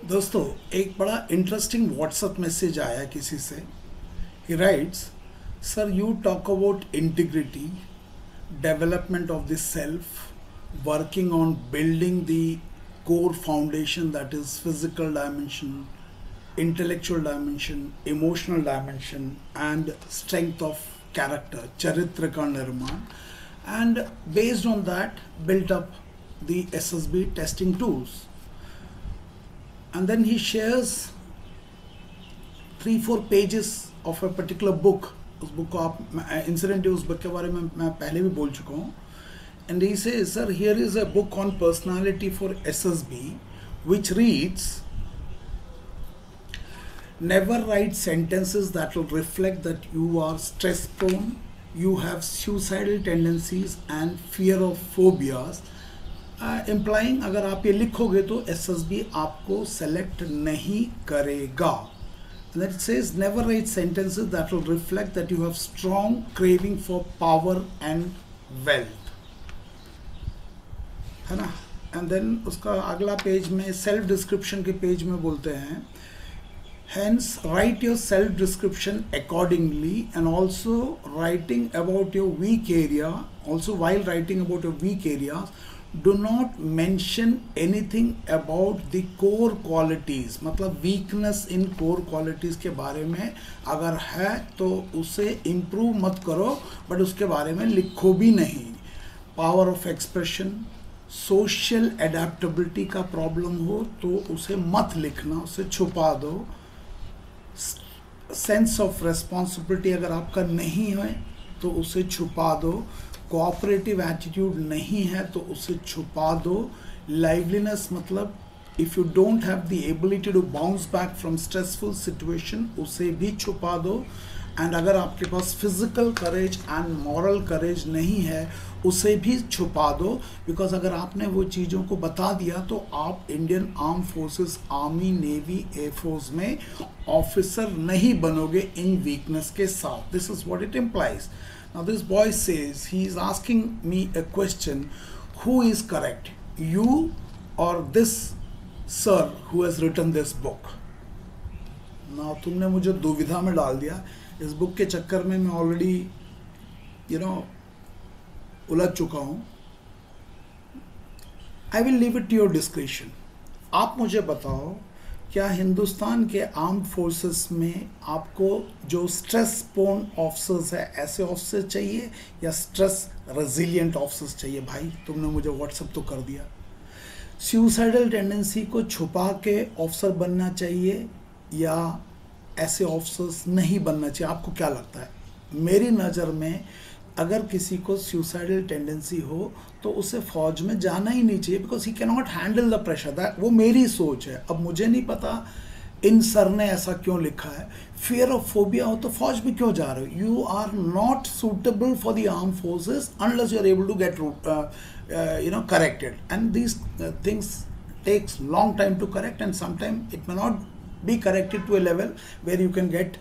दोस्तों, एक बड़ा इंटरेस्टिंग व्हाट्सएप मैसेज आया किसी से. ही rights, sir you talk about integrity, development of the self, working on building the core foundation, that is physical dimension, intellectual dimension, emotional dimension, and strength of character, charitra ka nirman, and based on that built up the SSB testing tools. And then he shares 3-4 pages of a particular book. उस book को आप incidentally उस book के बारे में मैं पहले भी बोल चुका हूँ. And he says, sir here is a book on personality for SSB which reads, never write sentences that will reflect that you are stress prone, you have suicidal tendencies and fear of phobias, implying अगर आप ये लिखोगे तो SSB आपको select नहीं करेगा. And then it says, never write sentences that will reflect that you have strong craving for power and wealth, है ना. एंड देन उसका अगला पेज में सेल्फ डिस्क्रिप्शन के पेज में बोलते हैं, hence write your self description accordingly, and also writing about your weak area, also while writing about your weak areas, do not mention anything about the core qualities. मतलब weakness in core qualities के बारे में अगर है तो उसे improve मत करो, बट उसके बारे में लिखो भी नहीं. Power of expression, social adaptability का प्रॉब्लम हो तो उसे मत लिखना, उसे छुपा दो. सेंस ऑफ रेस्पॉन्सिबिलिटी अगर आपका नहीं है तो उसे छुपा दो. कोऑपरेटिव एटीट्यूड नहीं है तो उसे छुपा दो. लाइवलीनेस मतलब if you don't have the ability to bounce back from stressful situation, उसे भी छुपा दो. एंड अगर आपके पास physical courage and moral courage नहीं है उसे भी छुपा दो. बिकॉज अगर आपने वो चीज़ों को बता दिया तो आप Indian arm forces, army, navy, air force में ऑफिसर नहीं बनोगे इन वीकनेस के साथ. This is what it implies. Now this boy says, he is asking me a question, who is correct, you or this sir who has written this book? Now तुमने मुझे दुविधा में डाल दिया. इस बुक के चक्कर में मैं ऑलरेडी उलझ चुका हूँ. I will leave it to your discretion. आप मुझे बताओ, क्या हिंदुस्तान के आर्म्ड फोर्सेस में आपको जो स्ट्रेस प्रोन ऑफिसर्स है ऐसे ऑफिसर चाहिए या स्ट्रेस रेजिलिएंट ऑफिसर्स चाहिए? भाई तुमने मुझे व्हाट्सएप तो कर दिया. सुसाइडल टेंडेंसी को छुपा के ऑफिसर बनना चाहिए या ऐसे ऑफिसर्स नहीं बनना चाहिए? आपको क्या लगता है? मेरी नज़र में अगर किसी को सुसाइडल टेंडेंसी हो तो उसे फौज में जाना ही नहीं चाहिए, because he can not handle the pressure. That वो मेरी सोच है. अब मुझे नहीं पता इन सर ने ऐसा क्यों लिखा है. फियर ऑफ फोबिया हो तो फौज में क्यों जा रहे हो? You are not suitable for the arm forces unless you are able to get corrected. And these things takes long time to correct, and sometime it may not be corrected to a level where you can get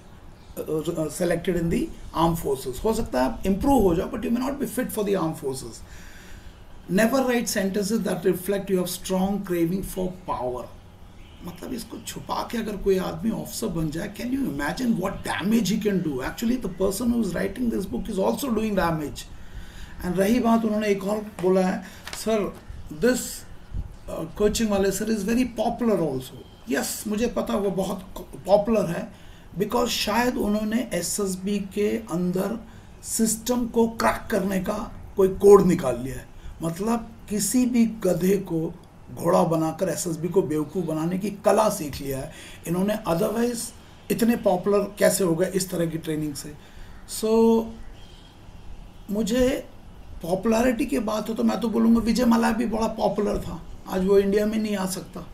selected in the armed forces. हो सकता है आप improve हो जाओ, but you may not be fit for the armed forces. Never write sentences that reflect you have strong craving for power. मतलब इसको छुपा के अगर कोई आदमी ऑफिसर बन जाए, can you imagine what damage he can do? Actually, the person who is writing this book is also doing damage. And रही बात, उन्होंने एक और बोला है, सर this coaching वाले sir is very popular also. Yes, मुझे पता वो बहुत पॉपुलर है, बिकॉज शायद उन्होंने एसएसबी के अंदर सिस्टम को क्रैक करने का कोई कोड निकाल लिया है. मतलब किसी भी गधे को घोड़ा बनाकर एसएसबी को बेवकूफ़ बनाने की कला सीख लिया है इन्होंने. अदरवाइज इतने पॉपुलर कैसे हो गए इस तरह की ट्रेनिंग से? सो मुझे पॉपुलैरिटी की बात हो तो मैं तो बोलूँगा विजय मल्ल्या भी बड़ा पॉपुलर था. आज वो इंडिया में नहीं आ सकता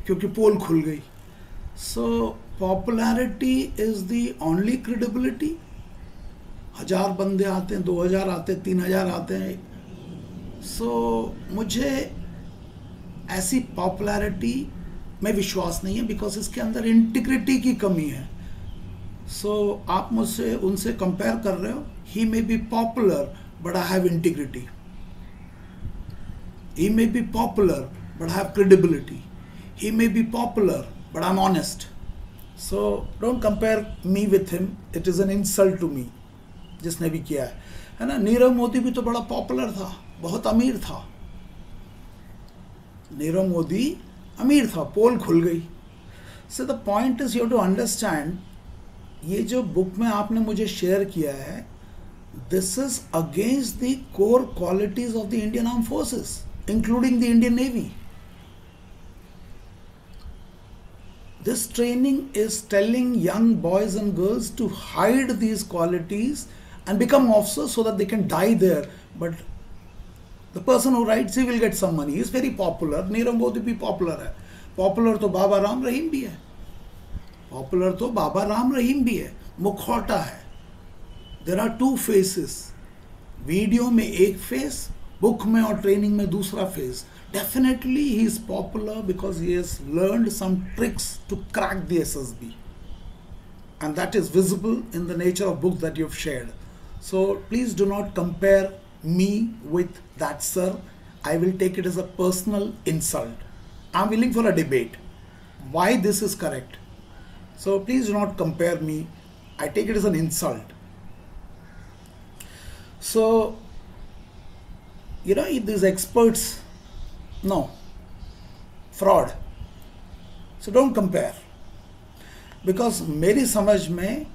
क्योंकि पोल खुल गई. So popularity is the only credibility. 1000 बंदे आते हैं, 2000 आते हैं, 3000 आते हैं. सो मुझे ऐसी पॉपुलैरिटी में विश्वास नहीं है, बिकॉज इसके अंदर इंटीग्रिटी की कमी है. सो आप मुझसे उनसे कंपेयर कर रहे हो. He may be popular but I have integrity. He may be popular but I have credibility. He may be popular, but I'm honest. So don't compare me with him. It is an insult to me. जिसने भी किया है ना. नीरव मोदी भी तो बड़ा popular था, बहुत अमीर था. नीरव मोदी अमीर था, पोल खुल गई. So the point is you have to understand, ये जो बुक में आपने मुझे शेयर किया है, this is against the core qualities of the Indian Armed Forces, including the Indian Navy. This training is telling young boys and girls to hide these qualities and become officers so that they can die there. But the person who writes, he will get some money. He is very popular. Nirav Modi भी popular है. Popular तो बाबा राम रहीम भी है. Popular तो बाबा राम रहीम भी है. मुखौटा है. There are two faces. Video में एक फेस, बुक में और ट्रेनिंग में दूसरा face. Definitely he is popular because he has learned some tricks to crack the SSB, and that is visible in the nature of book that you have shared. So please do not compare me with that sir. I will take it as a personal insult. I am willing for a debate why this is correct. So please do not compare me. I take it as an insult. So these experts, no, fraud. So don't compare, because मेरी समझ में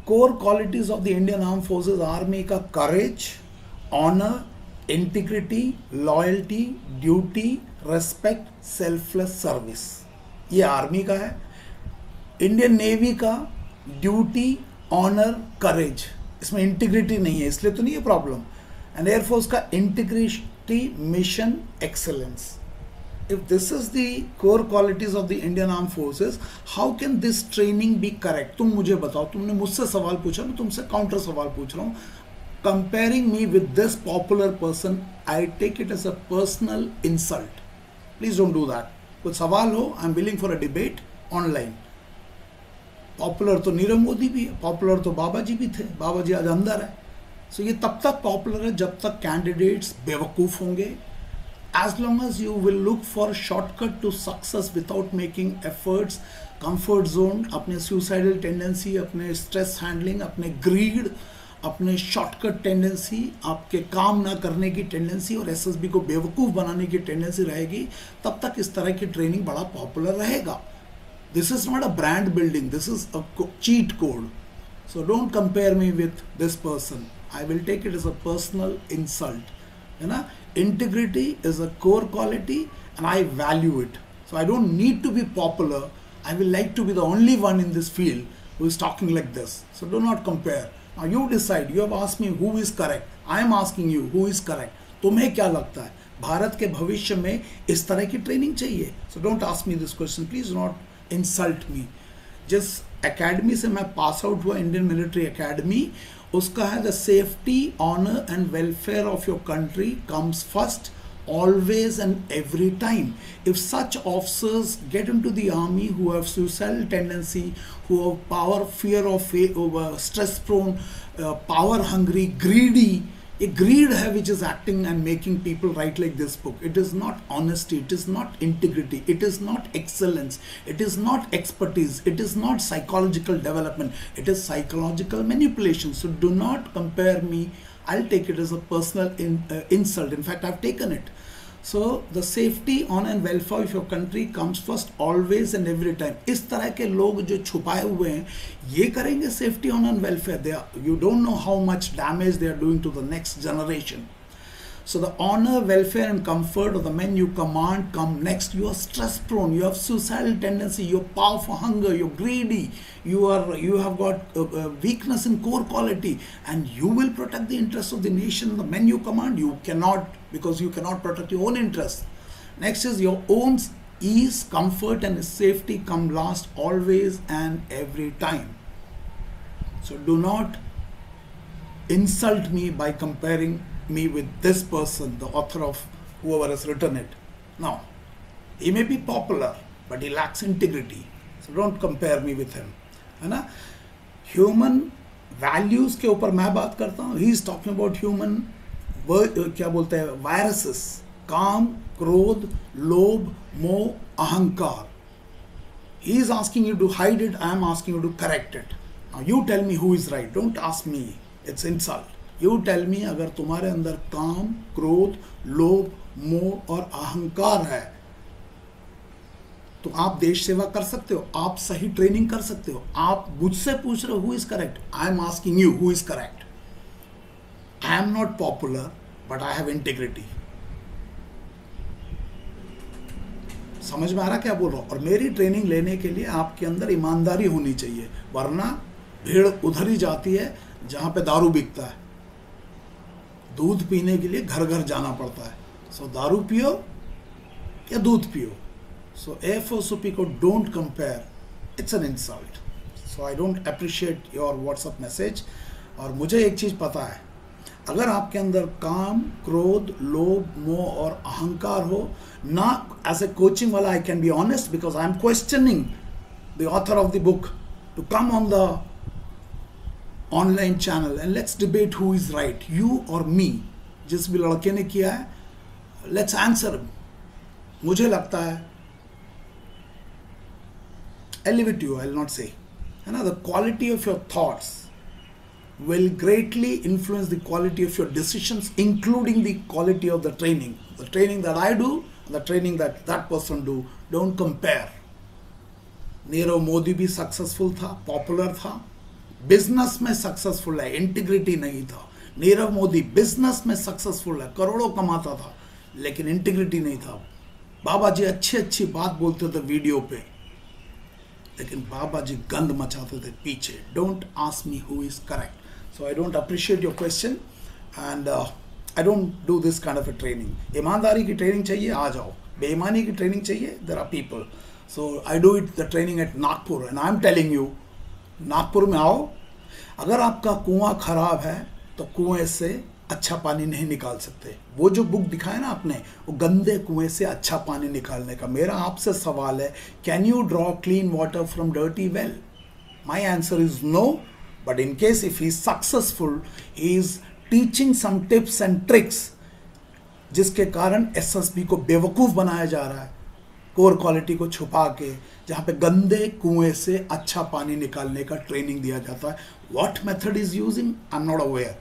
core qualities of the Indian Armed Forces Army का courage, honor, integrity, loyalty, duty, respect, selfless service, ये army का है. Indian navy का duty, honour, करेज, इसमें integrity नहीं है, इसलिए तो नहीं है प्रॉब्लम. एंड एयरफोर्स का integrity, mission, excellence. If this is the core qualities of the Indian Armed Forces, how can this training be correct? तुम मुझे बताओ. तुमने मुझसे सवाल पूछा, मैं तुमसे काउंटर सवाल पूछ रहा हूँ. Comparing me with this popular person, I take it as a personal insult. Please don't do that. कुछ सवाल हो, I'm willing for a debate online. Popular तो नीरव मोदी भी है, पॉपुलर तो बाबा जी भी थे, बाबा जी आज अंदर है. सो ये तब तक पॉपुलर है जब तक कैंडिडेट्स बेवकूफ़ होंगे. As long as you will look for shortcut to success without making efforts, comfort zone, अपने सुसाइडल टेंडेंसी, अपने स्ट्रेस हैंडलिंग, अपने ग्रीड, अपने शॉर्टकट टेंडेंसी, आपके काम ना करने की टेंडेंसी और एसएसबी को बेवकूफ़ बनाने की टेंडेंसी रहेगी, तब तक इस तरह की ट्रेनिंग बड़ा पॉपुलर रहेगा. This is not a brand building, this is a cheat code. So don't compare me with this person. I will take it as a personal insult. Integrity is a core quality and I value it. So I don't need to be popular. I will like to be the only one in this field who is talking like this. So do not compare. Now you decide. You have asked me who is correct. I am asking you who is correct. तुम्हें क्या लगता है? भारत के भविष्य में इस तरह की ट्रेनिंग चाहिए. So don't ask me this question. Please do not insult me. जिस एकेडमी से मैं पास आउट हुआ, इंडियन मिलिट्री एकेडमी, उसका है the safety, honour and welfare of your country comes first, always and every time. If such officers get into the army who have suicidal tendency, who have power, fear of stress prone, power hungry, greedy, a greed है which is acting and making people write like this book. It is not honesty, it is not integrity, it is not excellence, it is not expertise, it is not psychological development, it is psychological manipulation. So do not compare me. I'll take it as a personal insult. In fact, I've taken it. So the safety, honor and welfare of your country comes first, always and every time. इस तरह के लोग जो छुपाए हुए हैं, ये करेंगे safety, honor and welfare. You don't know how much damage they are doing to the next generation. So the honor, welfare and comfort of the men you command come next. You are stress prone, you have suicidal tendency, you have power for hunger, you're greedy, you have got weakness in core quality, and you will protect the interests of the nation, the men you command. You cannot, because you cannot protect your own interests. Next is your own ease, comfort and safety come last, always and every time. So do not insult me by comparing me with this person, the author of whoever has written it. Now, he may be popular, but he lacks integrity. So don't compare me with him. है ना? Human values के ऊपर मैं बात करता हूँ. He is talking about human, क्या बोलते हैं, viruses. काम, क्रोध, लोभ, मोह, अहंकार. He is asking you to hide it, I am asking you to correct it. Now you tell me who is right, don't ask me, it's insult. You tell me अगर तुम्हारे अंदर काम, क्रोध, लोभ, मोह और अहंकार है तो आप देश सेवा कर सकते हो, आप सही ट्रेनिंग कर सकते हो. आप मुझसे पूछ रहे हो who is correct, I am asking you who is correct. I am not popular but I have integrity. समझ में आ रहा क्या बोल रहा हूं? और मेरी ट्रेनिंग लेने के लिए आपके अंदर ईमानदारी होनी चाहिए, वरना भीड़ उधर ही जाती है जहां पे दारू बिकता है. दूध पीने के लिए घर घर जाना पड़ता है. सो दारू पियो या दूध पियो. So AFOSOP को don't compare, it's an insult. So I don't appreciate your WhatsApp message. और मुझे एक चीज़ पता है, अगर आपके अंदर काम, क्रोध, लोभ, मोह और अहंकार हो ना, एज ए कोचिंग वाला I can be honest because I am questioning the author of the book to come on the online channel and let's debate who is right, you और मी. जिस भी लड़के ने किया है, लेट्स आंसर. मुझे लगता है, I'll leave it to you, I'll not say. The quality of your thoughts will greatly influence the quality of your decisions, including the quality of the training. The training that I do, the training that that person do. Don't compare. Nirav Modi भी successful था, popular था, business में successful है, integrity नहीं था. Nirav Modi business में successful है, करोड़ों कमाता था, लेकिन इंटीग्रिटी नहीं था. बाबा जी अच्छी अच्छी बात बोलते थे वीडियो पे, लेकिन बाबा जी गंद मचाते थे पीछे. Don't ask me who is correct. So I don't appreciate your question and I don't do this kind of A training. ईमानदारी की ट्रेनिंग चाहिए, आ जाओ. बेईमानी की ट्रेनिंग चाहिए, there are people. So I do it the training at Nagpur and I am telling you, Nagpur में आओ. अगर आपका कुआं खराब है तो कुएं से अच्छा पानी नहीं निकाल सकते. वो जो बुक दिखाया ना आपने, वो गंदे कुएं से अच्छा पानी निकालने का. मेरा आपसे सवाल है, can you draw clean water from dirty well? My answer is no. But in case if he is successful, he is teaching some tips and tricks जिसके कारण एसएसबी को बेवकूफ़ बनाया जा रहा है, कोर क्वालिटी को छुपा के, जहाँ पे गंदे कुएं से अच्छा पानी निकालने का ट्रेनिंग दिया जाता है. What method is using I am not aware,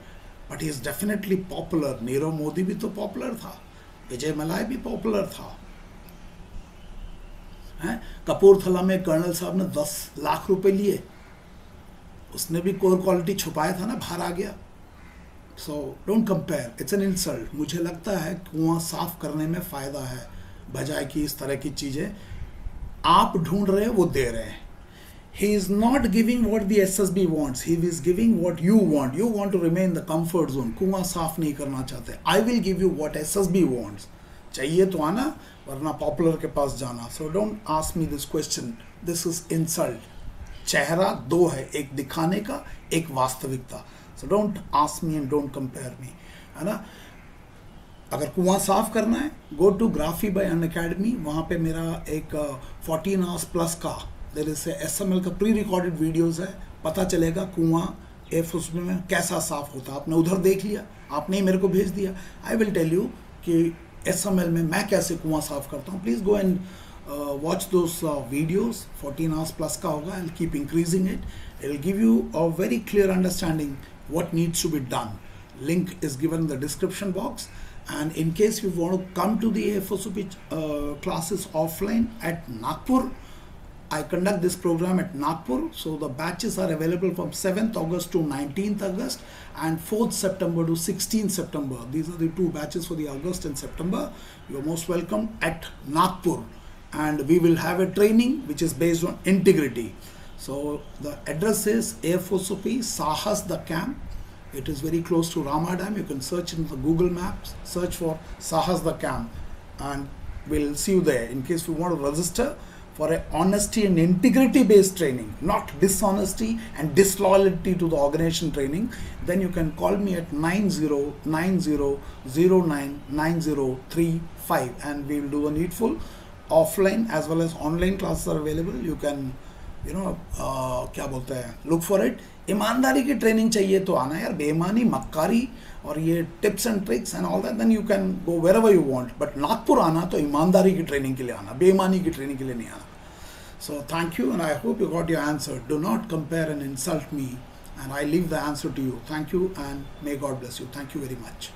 but he is definitely popular. Nirav Modi भी तो पॉपुलर था, विजय मलाय भी पॉपुलर था. कपूरथला में कर्नल साहब ने 10 लाख रुपए लिए, उसने भी कोर क्वालिटी छुपाया था ना, बाहर आ गया. So don't compare, it's an insult. मुझे लगता है कुआं साफ करने में फायदा है, बजाय कि इस तरह की चीजें आप ढूंढ रहे हैं वो दे रहे हैं. He is not giving what the SSB wants. He is giving what you want. You want to remain in the comfort zone. कुआं साफ नहीं करना चाहते. I will give you what SSB wants. चाहिए तो आना, वरना पॉपुलर के पास जाना. So don't ask me this question. This is insult. चेहरा दो है, एक दिखाने का, एक वास्तविकता. So don't ask me and don't compare me. है ना? अगर कुआं साफ करना है, go to Graphy by Unacademy. वहाँ पे मेरा एक 14 hours plus का देयर इज SML का प्री रिकॉर्डेड वीडियोस है. पता चलेगा कुआं AFOSOP में कैसा साफ होता है. आपने उधर देख लिया, आपने ही मेरे को भेज दिया. आई विल टेल यू कि SML में मैं कैसे कुआं साफ करता हूँ. Please go and watch those videos. 14 hours plus का होगा. I will keep increasing it. It will give you a very clear understanding what needs to be done. Link is given in the description box. And in case you want to come to the AFOSOP classes offline at Nagpur, I conduct this program at Nagpur. So the batches are available from 7th August to 19th August and 4th September to 16th September. These are the 2 batches for the August and September. You are most welcome at Nagpur. And we will have a training which is based on integrity. So the address is AFOSOP Sahas the camp. It is very close to Rama Dam. You can search in the Google Maps, search for Sahas the camp, and we'll see you there. In case you want to register for a honesty and integrity based training, not dishonesty and disloyalty to the organization training, then you can call me at 9090099035 and we will do the needful. Offline as well as online classes are available. You can क्या बोलते हैं, look for it. ईमानदारी की training चाहिए तो आना यार, बेईमानी, मक्कारी और ये tips and tricks and all that, then you can go wherever you want, but Nagpur आना तो ईमानदारी की ट्रेनिंग के लिए आना, बेईमानी की ट्रेनिंग के लिए नहीं आना। So thank you, and I hope you got your answer. Do not compare and insult me, and I leave the answer to you. Thank you, and may God bless you. Thank you very much.